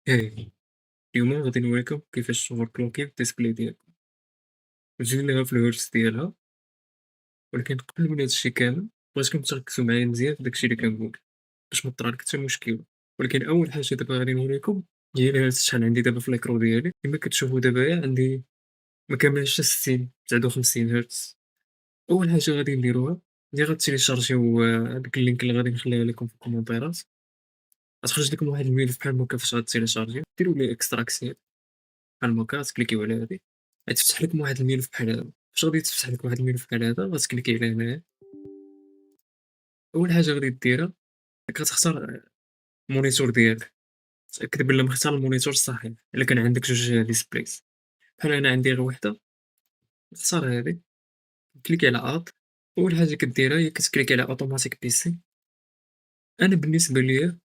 هاي اليوم غادي نوريكم كيفاش تoverclockي الديسبلاي ديالكم. نجيو ليها في الhertz ديالها، ولكن قبل من هاد الشي كامل بغيتكم تركزوا معايا مزيان في داكشي اللي كنقول باش ما طرالك حتى مشكل. ولكن أول حاجة دابا غادي نوريكم هي الhertz شحال عندي دابا في الإكرو ديالي. كما كتشوفوا دابايا عندي مكاملش حتى 60 59 هرتز. أول حاجة غادي نديروها هي غتيليشارجيو داك اللينك اللي غادي نخليها لكم في الكومونتيرات. غتخرج لكم واحد الملف بحال هكا فاش غتيليشارجيو، ديروا ليه اكستراكسيون بحال هكا، تكليكيو على هادي غيتفتح لكم واحد الملف بحال هذا. فاش غادي يتفتح لك واحد الملف بحال هذا غتكليكي على هنايا. أول حاجة غادي ديرها غتختار المونيتور ديالك، تأكد بلي مختار المونيتور الصحيح. إلا كان عندك جوج ديسبلايز بحال أنا عندي غير وحدة، اختار هادي، كليكي على اد. أول حاجة كديرها هي كتكليكي على اوتوماتيك بيسي. أنا بالنسبة ليا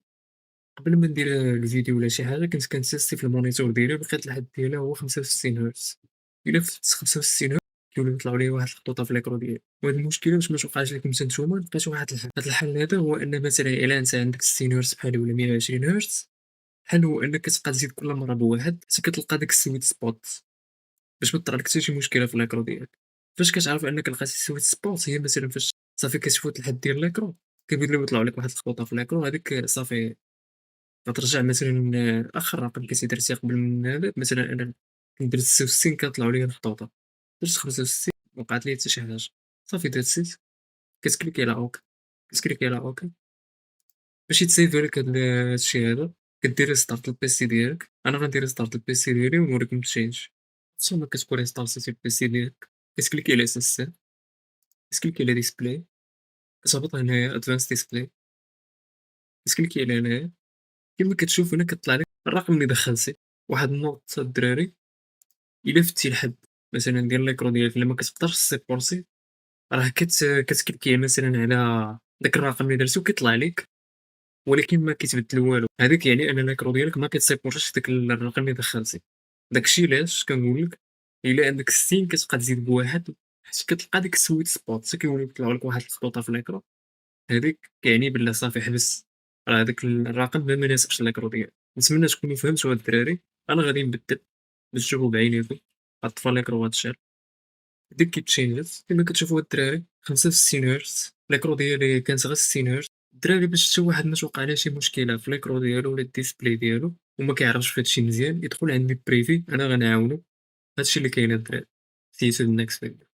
قبل ما ندير الفيديو ولا شي حاجة كنت كنتيستي في المونيتور ديالي ولقيت الحد ديالها هو 65 هرتز. إلا فتحت 65 هرتز كيوليو يطلعوا ليا واحد الخطوطة في الإكرو ديالي، وهاد المشكلة باش ما توقعش لكم حتى نتوما لقيت واحد الحل. هاد الحل هذا هو أن مثلا إلا أنت عندك 60 هرتز بحالي ولا 120 هرتز، الحل هو أنك كتبقى تزيد كل مرة بواحد حتى كتلقى داك السويت سبوت باش ما طرالك حتى شي مشكلة في الإكرو ديالك. فاش كتعرف أنك لقيتي السويت سبوت هي مثلا فاش صافي كتفوت الحد ديال الإكرو، كيبداو يطلعوا لك واحد الخطوطة في الإكرو، هاديك صافي غترجع مثلًا آخر رقم كنتي درتيه قبل من هذا. مثلًا أنا كنت درت 66 كطلعوا ليا الخطوطة، درت 65 ما وقعت ليا حتى شي حاجة. صافي درت set، كتكليكي على OK، كتكليكي على OK باش يتسيفا لك هادشي هذا. كدير restart للبيسي ديالك. أنا غندير restart للبيسي ديالي ونوريكم الchange. ثم كتكون ريستارتيتي البيسي ديالك، كتكليكي على SSC، كتكليكي على display، كتهبط هنايا advanced display، كتكليكي على هنايا. كيما كتشوف هنا كيطلع لك الرقم اللي دخلتي. واحد النوط الدراري، إلا فتي الحد مثلًا ديال ليكرو ديالك إلا ما كتقدرش تسيبورتي، راه كتكليكي مثلًا على داك الرقم اللي درتي وكيطلع لك، ولكن ما كيتبدل والو. هذاك يعني أن ليكرو ديالك ما كتسيبورتيش داك الرقم اللي دخلتي. داكشي علاش كنقول لك إلا عندك 60 كتبقى تزيد بواحد حيت كتلقى ديك السويت سبوت حتى كيوليو يطلعوا لك واحد الخطوطة في ليكرو. هذيك كيعني بلي صافي حبس، راه داك الرقم ما مناسبش ليكرو ديالك. نتمنى تكونوا فهمتوا الدراري. أنا غادي نبدل باش تشوفوا بعينيكم. غطفى ليكرو وغتشال. ديك كيتشينجات كما كتشوفوا الدراري 65 هرتز. ليكرو ديالي كانت غير 60 هرتز. الدراري باش حتى واحد ما توقع ليه شي مشكلة في ليكرو ديالو ولا الديسبلاي ديالو وما كيعرفش في هادشي مزيان، يدخل عندي بريفي أنا غنعاونو. هادشي اللي كاين الدراري. See you to the next video.